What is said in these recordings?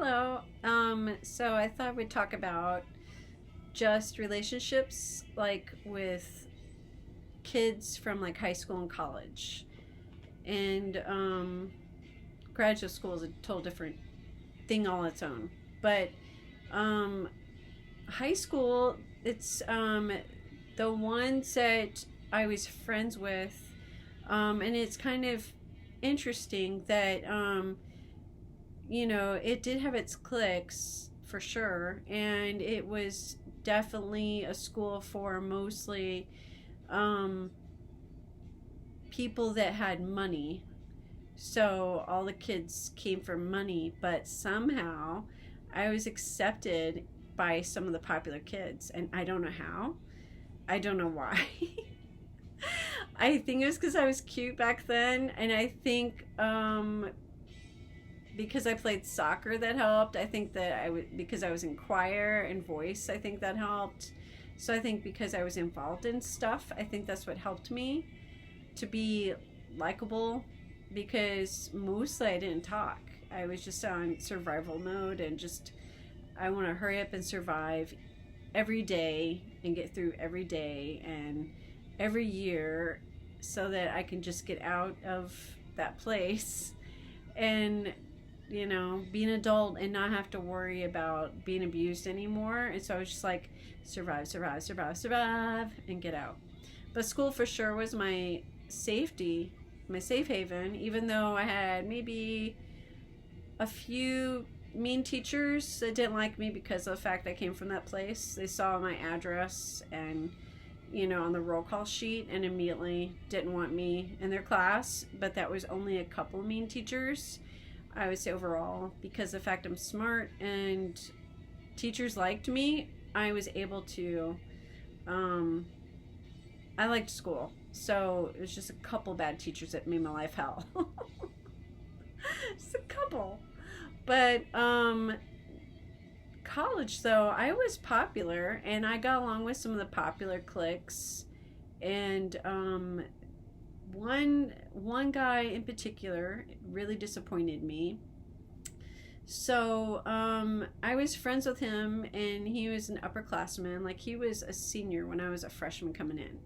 Hello. So I thought we'd talk about just relationships like with kids from like high school and college. And graduate school is a total different thing all its own. But um high school, it's the ones that I was friends with, and it's kind of interesting that it did have its cliques for sure, and it was definitely a school for mostly um, people that had money. So all the kids came from money, but somehow I was accepted by some of the popular kids, and I don't know how. I don't know why. I think it was because I was cute back then, and I think because I played soccer that helped. I think that because I was in choir and voice, I think that helped. So I think because I was involved in stuff, I think that's what helped me to be likable, because mostly I didn't talk. I was just on survival mode and just I want to hurry up and survive every day and get through every day and every year so that I can just get out of that place and be an adult and not have to worry about being abused anymore. And so I was just like, survive, survive, survive, survive, and get out. But school for sure was my safety, my safe haven, even though I had maybe a few mean teachers that didn't like me because of the fact I came from that place. They saw my address and on the roll call sheet and immediately didn't want me in their class. But that was only a couple mean teachers. I would say overall, because of the fact I'm smart and teachers liked me, I was able to, I liked school. So it was just a couple bad teachers that made my life hell. Just a couple. But college, though, I was popular and I got along with some of the popular cliques. And one guy in particular really disappointed me. So I was friends with him, and he was an upperclassman. Like, he was a senior when I was a freshman coming in,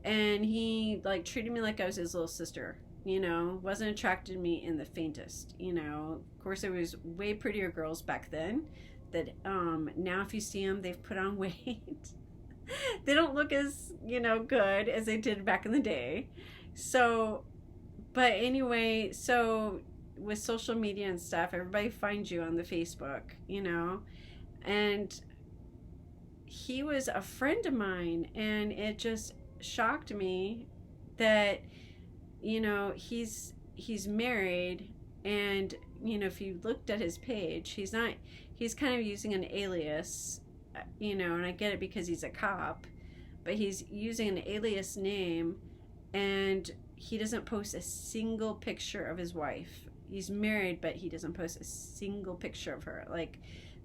and he like treated me like I was his little sister. Wasn't attracted to me in the faintest. Of course, there was way prettier girls back then. That now, if you see them, they've put on weight. They don't look as good as they did back in the day. So, but anyway, so with social media and stuff, everybody finds you on the Facebook, and he was a friend of mine, and it just shocked me that he's married, and if you looked at his page, he's kind of using an alias, and I get it because he's a cop, but he's using an alias name, and he doesn't post a single picture of his wife. He's married, but he doesn't post a single picture of her. Like,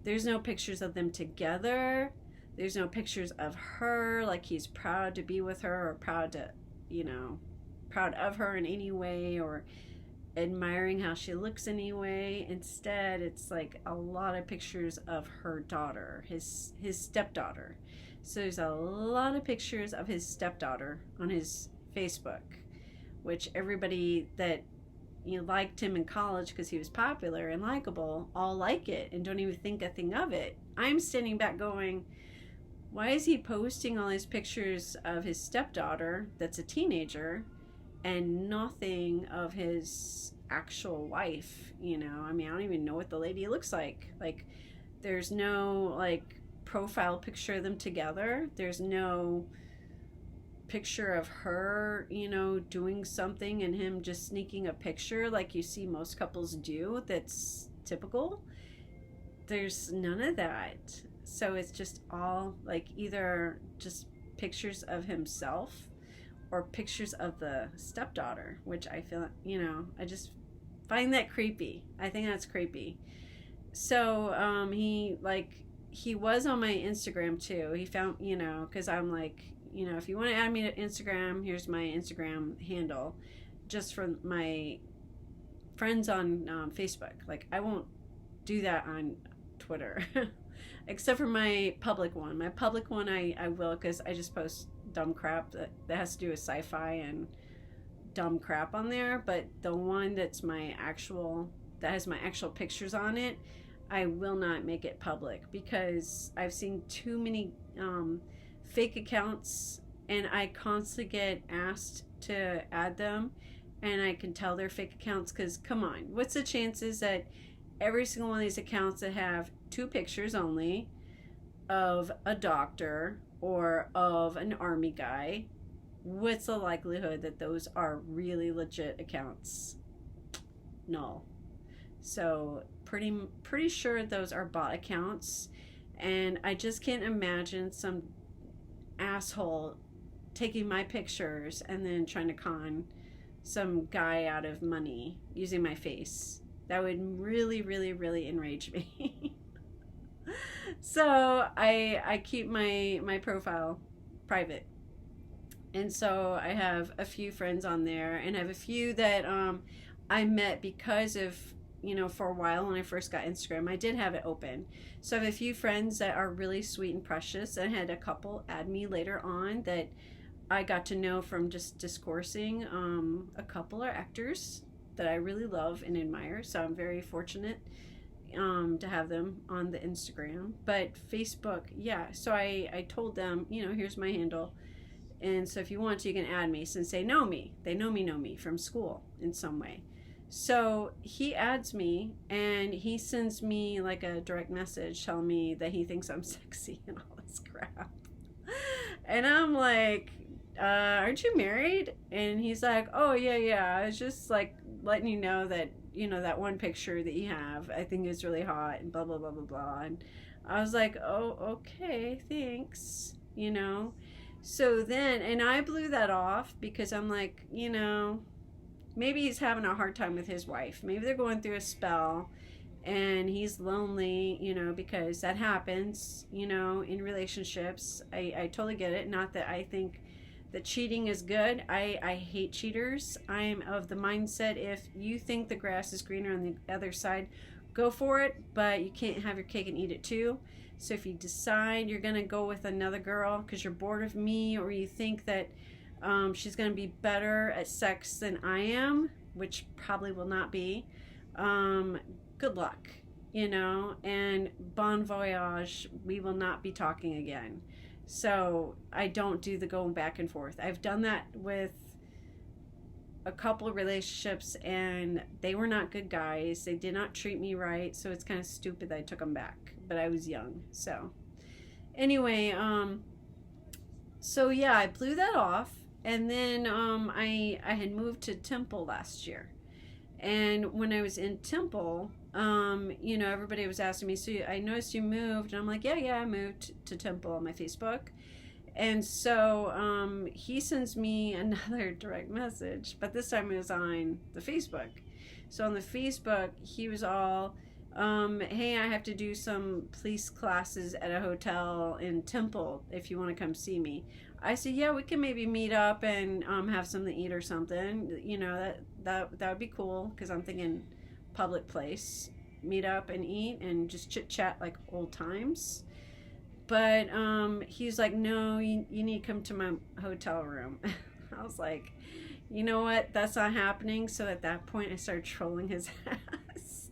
there's no pictures of them together. There's no pictures of her, like he's proud to be with her or proud of her in any way, or admiring how she looks anyway. Instead, it's like a lot of pictures of her daughter, his stepdaughter. So there's a lot of pictures of his stepdaughter on his Facebook, which everybody that liked him in college because he was popular and likable all like it and don't even think a thing of it. I'm standing back going, why is he posting all these pictures of his stepdaughter that's a teenager and nothing of his actual wife? I don't even know what the lady looks like. Like, there's no like profile picture of them together. There's no picture of her doing something and him just sneaking a picture like you see most couples do. That's typical. There's none of that. So it's just all like either just pictures of himself or pictures of the stepdaughter, which I feel, I just find that creepy. I think that's creepy. So he was on my Instagram too. He found, because I'm like, if you want to add me to Instagram, here's my Instagram handle, just for my friends on Facebook. Like, I won't do that on Twitter. Except for my public one. My public one I will, because I just post dumb crap that has to do with sci-fi and dumb crap on there. But the one that has my actual pictures on it, I will not make it public, because I've seen too many fake accounts, and I constantly get asked to add them, and I can tell they're fake accounts, because come on, what's the chances that every single one of these accounts that have 2 pictures only of a doctor or of an army guy, what's the likelihood that those are really legit accounts? Null. So pretty sure those are bot accounts, and I just can't imagine some asshole taking my pictures and then trying to con some guy out of money using my face. That would really, really, really enrage me. So I keep my profile private. And so I have a few friends on there, and I have a few that I met because of, for a while when I first got Instagram, I did have it open. So I have a few friends that are really sweet and precious. I had a couple add me later on that I got to know from just discoursing. A couple are actors that I really love and admire, so I'm very fortunate to have them on the Instagram. But Facebook, yeah, so I told them, here's my handle, and so if you want to, you can add me, since they know me from school in some way. So he adds me, and he sends me like a direct message telling me that he thinks I'm sexy and all this crap. And I'm like, aren't you married? And he's like, oh yeah, I was just like letting you know that, that one picture that you have, I think is really hot, and blah blah blah blah blah. And I was like, oh, okay, thanks. So then, and I blew that off, because I'm like, maybe he's having a hard time with his wife, maybe they're going through a spell and he's lonely, because that happens, in relationships. I totally get it. Not that I think that cheating is good. I hate cheaters. I'm of the mindset, if you think the grass is greener on the other side, go for it, but you can't have your cake and eat it too. So if you decide you're going to go with another girl because you're bored of me, or you think that she's going to be better at sex than I am, which probably will not be, good luck, and bon voyage, we will not be talking again. So I don't do the going back and forth. I've done that with a couple of relationships, and they were not good guys. They did not treat me right, so it's kind of stupid that I took them back, but I was young. So anyway, so yeah, I blew that off, and then I had moved to Temple last year. And when I was in Temple, everybody was asking me, so I noticed you moved. And I'm like, yeah, I moved to Temple on my Facebook. And so he sends me another direct message, but this time it was on the Facebook. So on the Facebook, he was all, hey, I have to do some police classes at a hotel in Temple if you want to come see me. I said, yeah, we can maybe meet up and have something to eat or something. That would be cool, because I'm thinking public place, meet up and eat and just chit chat like old times. But he's like, no, you need to come to my hotel room. I was like, you know what? That's not happening. So at that point, I started trolling his ass.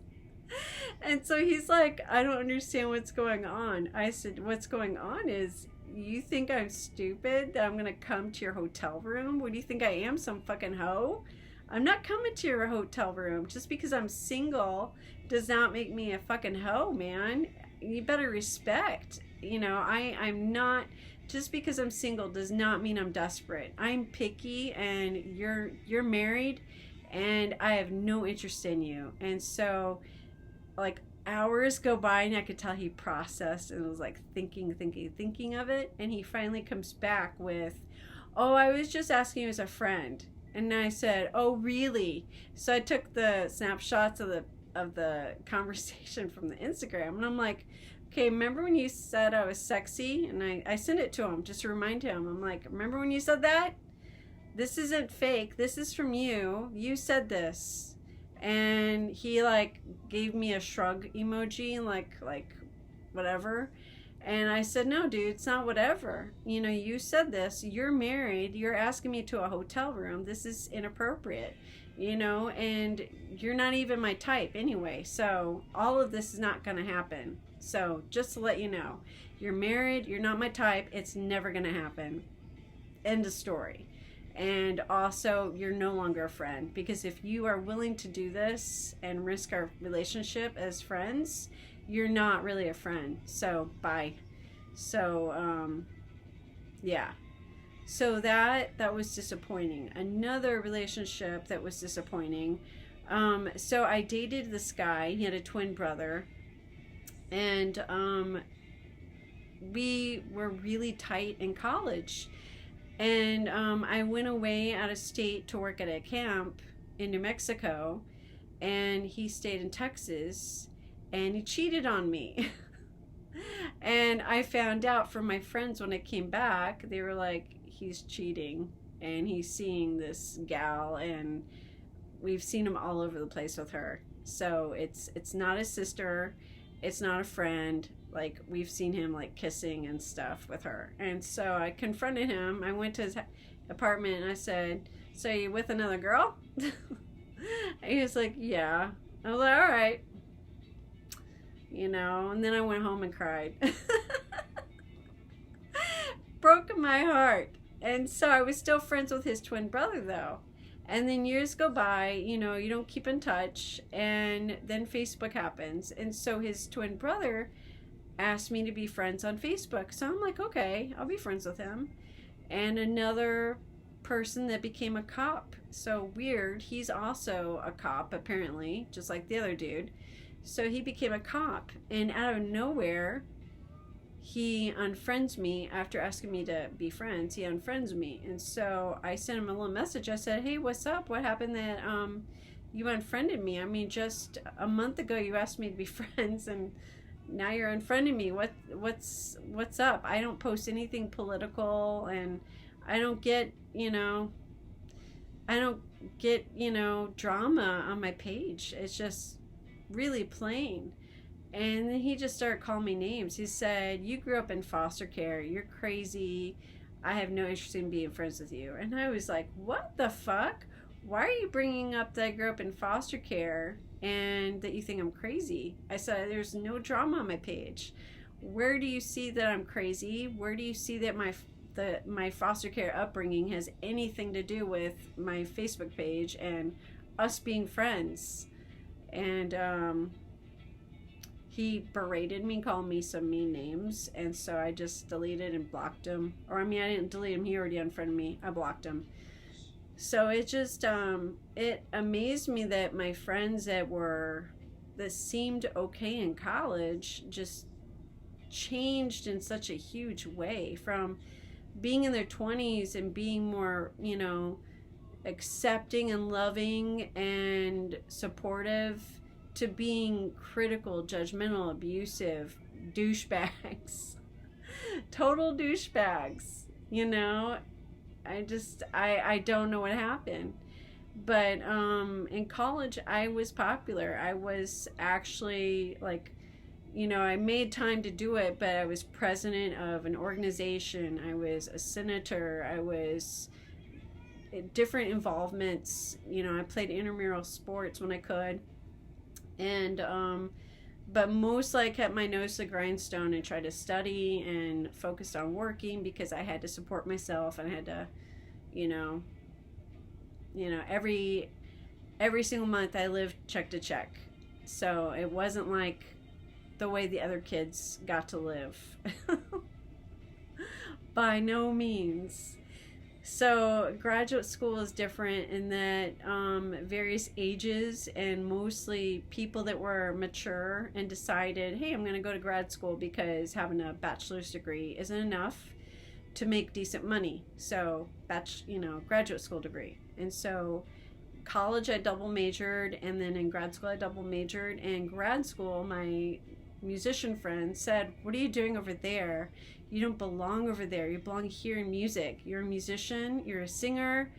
And so he's like, I don't understand what's going on. I said, what's going on is, you think I'm stupid that I'm going to come to your hotel room? What do you think I am, some fucking hoe? I'm not coming to your hotel room. Just because I'm single does not make me a fucking hoe, man. You better respect. I'm not, just because I'm single does not mean I'm desperate. I'm picky, and you're married, and I have no interest in you. And so, like, hours go by, and I could tell he processed and was like thinking of it. And he finally comes back with, oh, I was just asking you as a friend. And I said, oh, really? So I took the snapshots of the conversation from the Instagram, and I'm like, okay, remember when you said I was sexy? And I sent it to him just to remind him. I'm like, remember when you said that? This isn't fake. This is from you. You said this. And he like gave me a shrug emoji, like whatever. And I said, no, dude, it's not whatever. You know, you said this, you're married, you're asking me to a hotel room. This is inappropriate, you know, and you're not even my type anyway. So all of this is not going to happen. So just to let you know, you're married, you're not my type. It's never going to happen. End of story. And also, you're no longer a friend, because if you are willing to do this and risk our relationship as friends, you're not really a friend. So bye. So yeah. So that was disappointing. Another relationship that was disappointing. So I dated this guy. He had a twin brother, and we were really tight in college. And I went away out of state to work at a camp in New Mexico, and he stayed in Texas, and he cheated on me. And I found out from my friends when I came back. They were like, he's cheating, and he's seeing this gal, and we've seen him all over the place with her. So it's not his sister, it's not a friend. Like, we've seen him like kissing and stuff with her. And so I confronted him. I went to his apartment and I said, so you with another girl? And he was like, yeah. I was like, all right. You know, and then I went home and cried. Broke my heart. And so I was still friends with his twin brother, though. And then years go by, you know, you don't keep in touch. And then Facebook happens. And so his twin brother asked me to be friends on Facebook. So I'm like, okay, I'll be friends with him. And another person that became a cop. So weird. He's also a cop, apparently, just like the other dude. So he became a cop. And out of nowhere, he unfriends me after asking me to be friends. He unfriends me. And so I sent him a little message. I said, hey, what's up? What happened that you unfriended me? I mean, just a month ago you asked me to be friends, and now you're unfriending me. What's up? I don't post anything political, and I don't get, drama on my page. It's just really plain. And then he just started calling me names. He said, you grew up in foster care. You're crazy. I have no interest in being friends with you. And I was like, what the fuck? Why are you bringing up that I grew up in foster care and that you think I'm crazy? I said, there's no drama on my page. Where do you see that I'm crazy? Where do you see that my foster care upbringing has anything to do with my Facebook page and us being friends? And he berated me, called me some mean names, and so I just deleted and blocked him. Or, I mean, I didn't delete him. He already unfriended me. I blocked him. So it just, it amazed me that my friends that seemed okay in college just changed in such a huge way, from being in their 20s and being more, accepting and loving and supportive, to being critical, judgmental, abusive, douchebags. Total douchebags, I don't know what happened. But in college, I was popular. I was actually, I made time to do it, but I was president of an organization. I was a senator. I was different involvements. I played intramural sports when I could. And but mostly I kept my nose to the grindstone and tried to study and focused on working, because I had to support myself, and I had to, every single month I lived check to check. So it wasn't like the way the other kids got to live. By no means. So graduate school is different in that various ages, and mostly people that were mature and decided, hey, I'm going to go to grad school because having a bachelor's degree isn't enough to make decent money. So graduate school degree. And so college I double majored, and then in grad school I double majored. And grad school, my musician friend said, what are you doing over there? You don't belong over there. You belong here in music. You're a musician, you're a singer,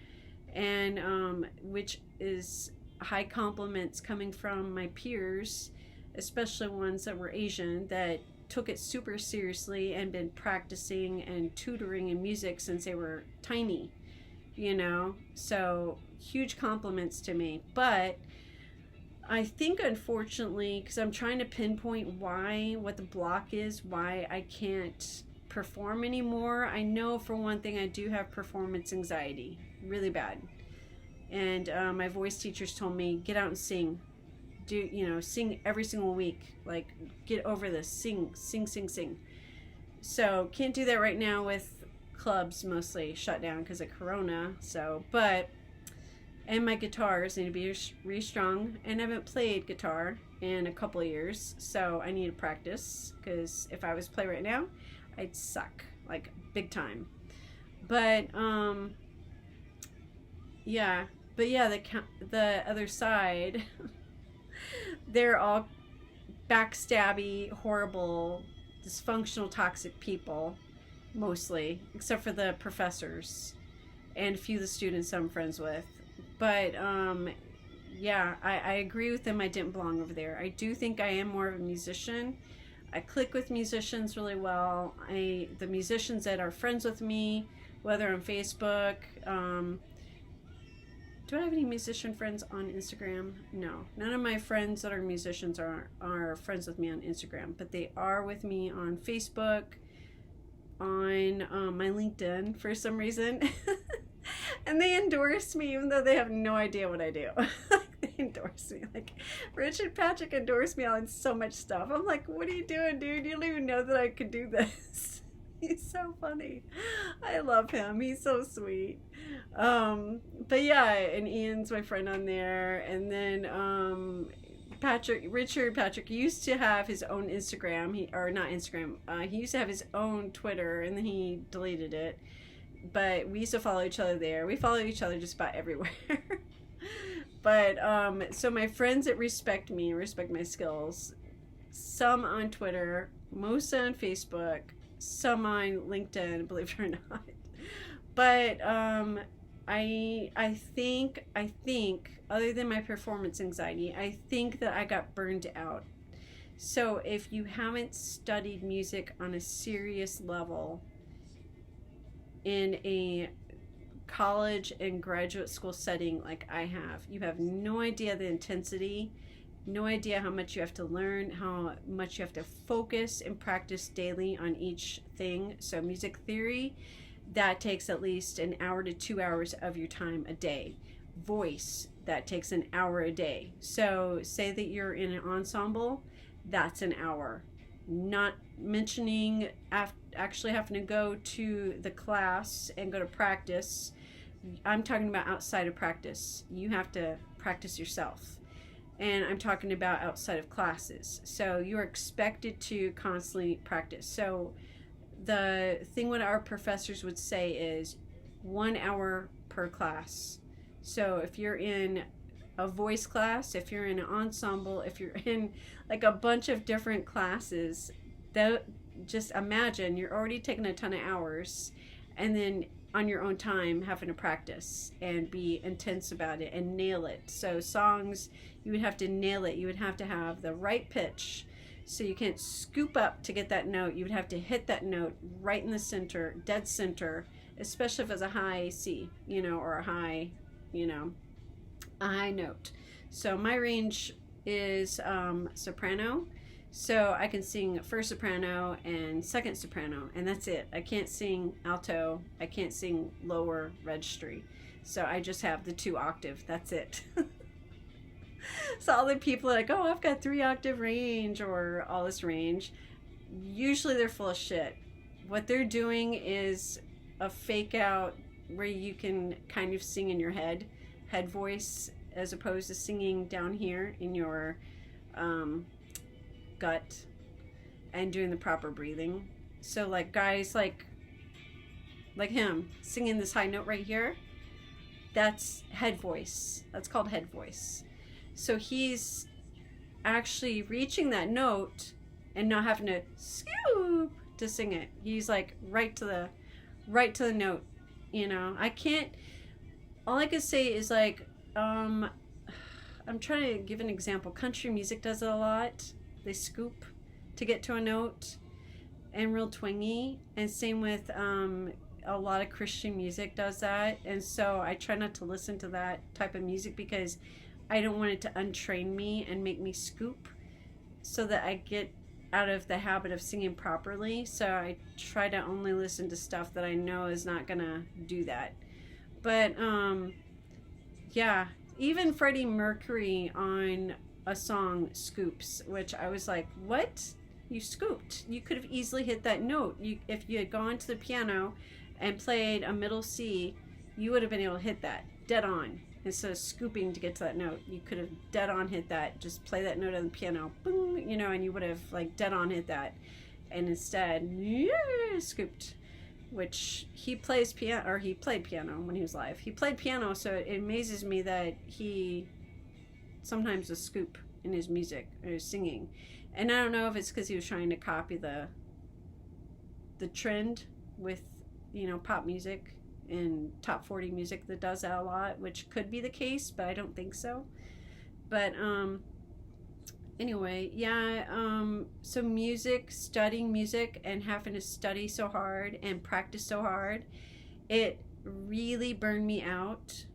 and which is high compliments coming from my peers, especially ones that were Asian, that took it super seriously and been practicing and tutoring in music since they were tiny, you know? So huge compliments to me. But I think, unfortunately, because I'm trying to pinpoint what the block is, why I can't perform anymore. I know for one thing I do have performance anxiety, really bad. And my voice teachers told me, get out and sing. Sing every single week. Like, get over this. Sing. So, can't do that right now with clubs mostly shut down because of Corona. So, and my guitars need to be restrung. And I haven't played guitar in a couple of years. So, I need to practice because if I was to play right now, I'd suck. Like, big time. But, yeah. But yeah, the other side... they're all backstabby, horrible, dysfunctional, toxic people, mostly, except for the professors and a few of the students I'm friends with. But yeah, I agree with them. I didn't belong over there. I do think I am more of a musician. I click with musicians really well. The musicians that are friends with me, whether on Facebook, do I have any musician friends on Instagram? No. None of my friends that are musicians are friends with me on Instagram, but they are with me on Facebook, on my LinkedIn for some reason. And they endorse me even though they have no idea what I do. They endorse me. Like, Richard Patrick endorsed me on so much stuff. I'm like, what are you doing, dude? You don't even know that I could do this. He's so funny. I love him. He's so sweet. But yeah, and Ian's my friend on there. And then Richard Patrick used to have his own Instagram. He used to have his own Twitter, and then he deleted it. But we used to follow each other there. We follow each other just about everywhere. But so my friends that respect me, respect my skills, some on Twitter, most on Facebook, some on LinkedIn, believe it or not. But I think other than my performance anxiety, I think that I got burned out. So if you haven't studied music on a serious level in a college and graduate school setting like I have, you have no idea the intensity, no idea how much you have to learn, how much you have to focus and practice daily on each thing. So music theory, that takes at least an hour to 2 hours of your time a day. Voice, that takes an hour a day. So say that you're in an ensemble, that's an hour. Not mentioning actually having to go to the class and go to practice. I'm talking about outside of practice. You have to practice yourself. And I'm talking about outside of classes. So you're expected to constantly practice. So the thing what our professors would say is 1 hour per class. So if you're in a voice class, if you're in an ensemble, if you're in like a bunch of different classes, just imagine you're already taking a ton of hours, and then on your own time having to practice and be intense about it and nail it. So songs, you would have to nail it. You would have to have the right pitch. So you can't scoop up to get that note. You would have to hit that note right in the center, dead center, especially if it's a high C, or a high, a high note. So my range is soprano. So I can sing first soprano and second soprano, and that's it. I can't sing alto. I can't sing lower registry. So I just have the 2 octave. That's it. So all the people are like, oh, I've got 3 octave range or all this range. Usually they're full of shit. What they're doing is a fake out where you can kind of sing in your head voice, as opposed to singing down here in your gut and doing the proper breathing. So like guys like him singing this high note right here, that's head voice. That's called head voice. So he's actually reaching that note and not having to scoop to sing it. He's like right to the note. I can't, all I can say is like I'm trying to give an example. Country music does it a lot. They scoop to get to a note, and real twingy. And same with a lot of Christian music does that. And so I try not to listen to that type of music because I don't want it to untrain me and make me scoop, so that I get out of the habit of singing properly. So I try to only listen to stuff that I know is not gonna do that. But yeah, even Freddie Mercury on a song scoops, which I was like, what? You scooped. You could have easily hit that note. If you had gone to the piano and played a middle C, you would have been able to hit that dead on. Instead of scooping to get to that note, you could have dead on hit that. Just play that note on the piano, boom, you know, and you would have like dead on hit that. And instead, yeah, scooped. Which he plays piano, or he played piano when he was live. He played piano, so it amazes me that he sometimes a scoop in his music or his singing. And I don't know if it's because he was trying to copy the trend with, you know, pop music and top 40 music that does that a lot, which could be the case, but I don't think so. But anyway, yeah, so music, studying music and having to study so hard and practice so hard, it really burned me out.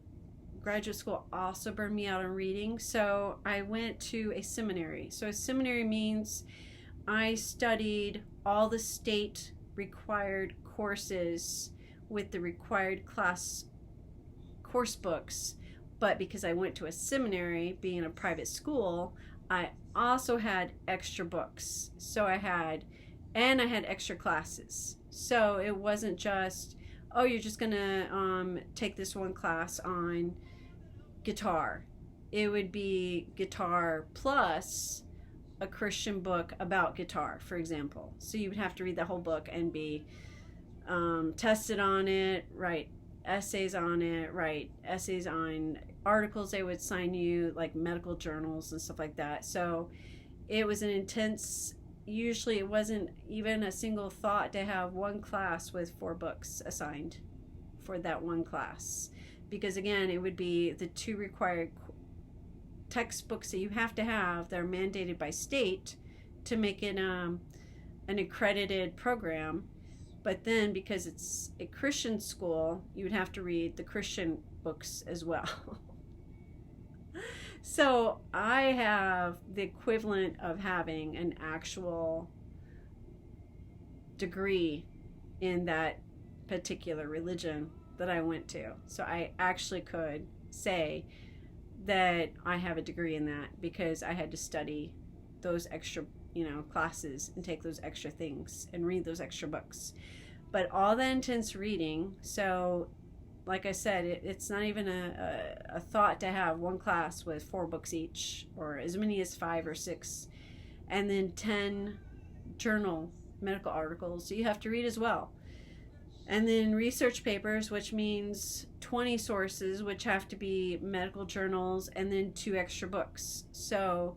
Graduate school also burned me out on reading, so I went to a seminary. So a seminary means I studied all the state required courses with the required class course books, but because I went to a seminary, being a private school, I also had extra books. So I had extra classes. So it wasn't just, oh, you're just gonna take this one class on guitar. It would be guitar plus a Christian book about guitar, for example. So you would have to read the whole book and be tested on it, write essays on it, write essays on articles they would sign you, like medical journals and stuff like that. So it was an intense, usually it wasn't even a single thought to have one class with 4 books assigned for that one class. Because again, it would be the 2 required textbooks that you have to have that are mandated by state to make it an accredited program. But then because it's a Christian school, you would have to read the Christian books as well. So I have the equivalent of having an actual degree in that particular religion that I went to. So I actually could say that I have a degree in that because I had to study those extra, classes and take those extra things and read those extra books. But all that intense reading, so like I said, it's not even a thought to have one class with 4 books each, or as many as 5 or 6, and then 10 journal medical articles you have to read as well. And then research papers, which means 20 sources, which have to be medical journals, and then 2 extra books. So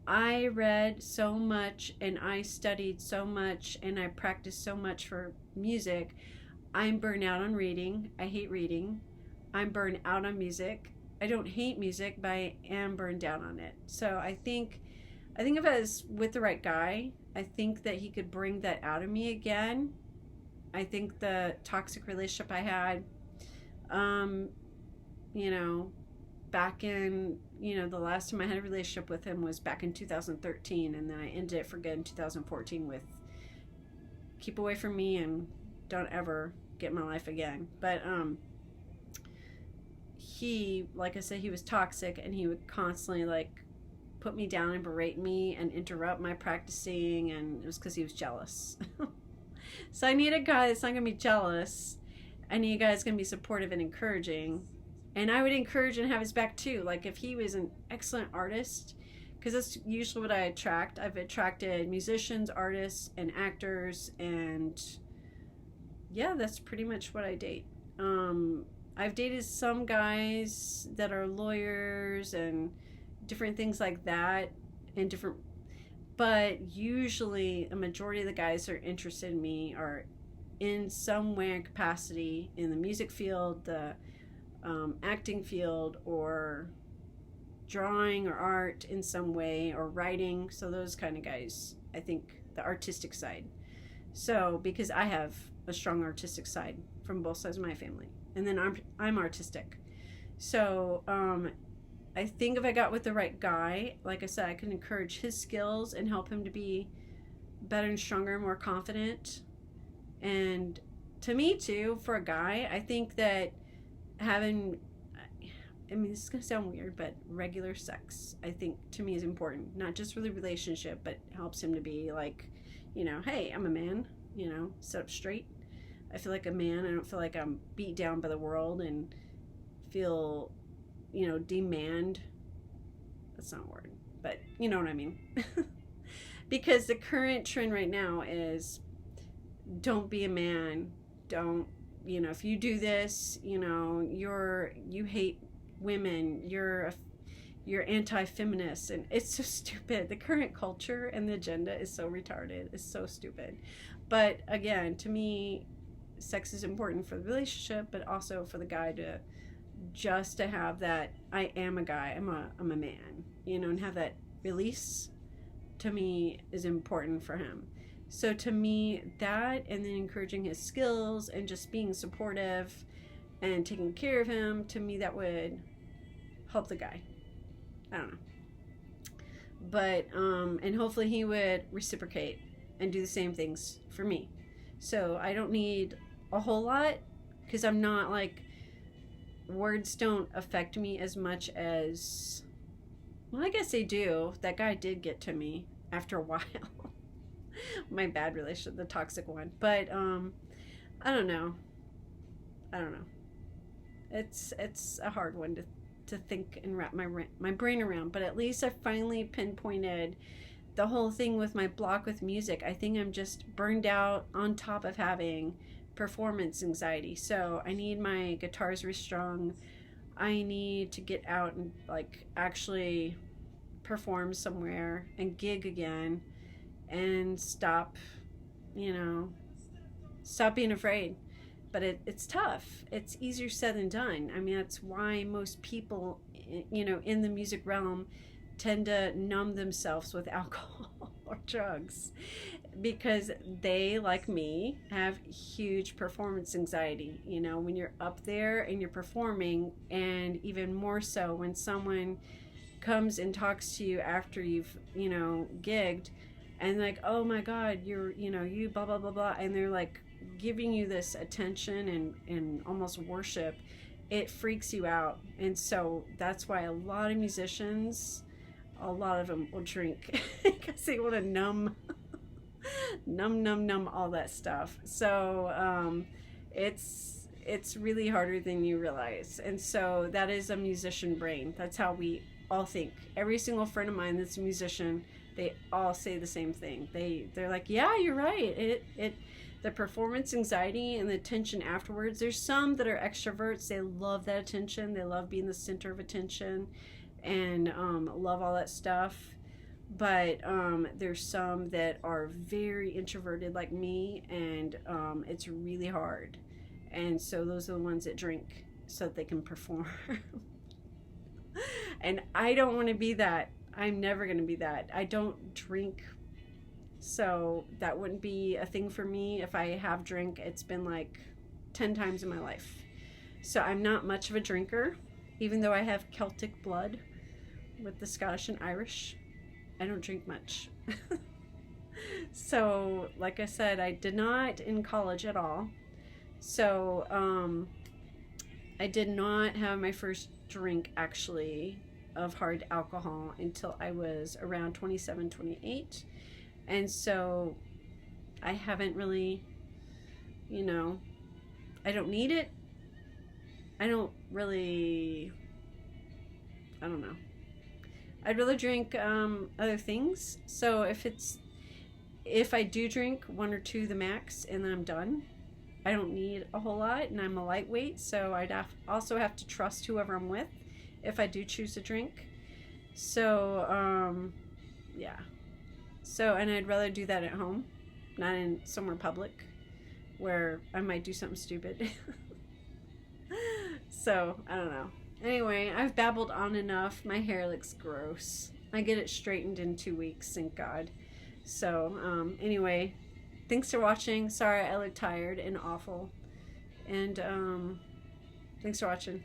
I read so much, and I studied so much, and I practiced so much for music. I'm burned out on reading. I hate reading. I'm burned out on music. I don't hate music, but I am burned out on it. So I think if I was with the right guy, I think that he could bring that out of me again. I think the toxic relationship I had, back in, the last time I had a relationship with him was back in 2013, and then I ended it for good in 2014 with keep away from me and don't ever get in my life again. But he, like I said, he was toxic, and he would constantly put me down and berate me and interrupt my practicing, and it was because he was jealous. So I need a guy that's not going to be jealous. I need a guy that's going to be supportive and encouraging. And I would encourage and have his back too. Like if he was an excellent artist, because that's usually what I attract. I've attracted musicians, artists, and actors, and yeah, that's pretty much what I date. I've dated some guys that are lawyers and different things like that, and but usually a majority of the guys that are interested in me are in some way or capacity in the music field, the acting field, or drawing or art in some way, or writing. So those kind of guys, I think the artistic side. So because I have a strong artistic side from both sides of my family, and then I'm artistic. So I think if I got with the right guy, like I said, I can encourage his skills and help him to be better and stronger, more confident. And to me too, for a guy, I think that having, I mean, this is going to sound weird, but regular sex, I think to me is important. Not just for the relationship, but helps him to be like, you know, hey, I'm a man, you know, sit up straight. I feel like a man. I don't feel like I'm beat down by the world and feel, you know, demand. That's not a word, but you know what I mean. Because the current trend right now is don't be a man. Don't, you know, if you do this, you know, you hate women. You're anti-feminist, and it's so stupid. The current culture and the agenda is so retarded. It's so stupid. But again, to me, sex is important for the relationship, but also for the guy to just to have that I am a guy, I'm a man, you know, and have that release, to me is important for him. So to me, that, and then encouraging his skills and just being supportive and taking care of him, to me that would help the guy. I don't know. But and hopefully he would reciprocate and do the same things for me. So I don't need a whole lot, because I'm not like, words don't affect me as much as, well, I guess they do. That guy did get to me after a while. My bad relationship, the toxic one. But I don't know. It's a hard one to think and wrap my brain around. But at least I finally pinpointed the whole thing with my block with music. I think I'm just burned out on top of having performance anxiety. So I need my guitars restrung. I need to get out and like actually perform somewhere and gig again, and stop being afraid. But it's tough. It's easier said than done. I mean, that's why most people, you know, in the music realm tend to numb themselves with alcohol or drugs, because they, like me, have huge performance anxiety. You know, when you're up there and you're performing, and even more so when someone comes and talks to you after you've, you know, gigged, and like, oh my God, you're, you know, you blah, blah, blah, blah. And they're like giving you this attention and almost worship. It freaks you out. And so that's why a lot of musicians, a lot of them will drink because they want to numb all that stuff. So it's really harder than you realize. And so that is a musician brain. That's how we all think. Every single friend of mine that's a musician, they all say the same thing. They're like, yeah, you're right. The performance anxiety and the attention afterwards. There's some that are extroverts. They love that attention. They love being the center of attention, and love all that stuff. But there's some that are very introverted like me, and it's really hard. And so those are the ones that drink so that they can perform. And I don't want to be that. I'm never going to be that. I don't drink, so that wouldn't be a thing for me. If I have drink, it's been like 10 times in my life. So I'm not much of a drinker, even though I have Celtic blood with the Scottish and Irish. I don't drink much. So, like I said, I did not in college at all. So, I did not have my first drink, actually, of hard alcohol until I was around 27, 28. And so I haven't really, you know, I don't need it. I don't know. I'd rather drink other things. So if I do drink one or two the max and then I'm done, I don't need a whole lot, and I'm a lightweight, so I'd also have to trust whoever I'm with if I do choose to drink. So, yeah. So, and I'd rather do that at home, not in somewhere public where I might do something stupid. So, I don't know. Anyway, I've babbled on enough. My hair looks gross. I get it straightened in 2 weeks, thank God. So, anyway, thanks for watching. Sorry I look tired and awful. And, thanks for watching.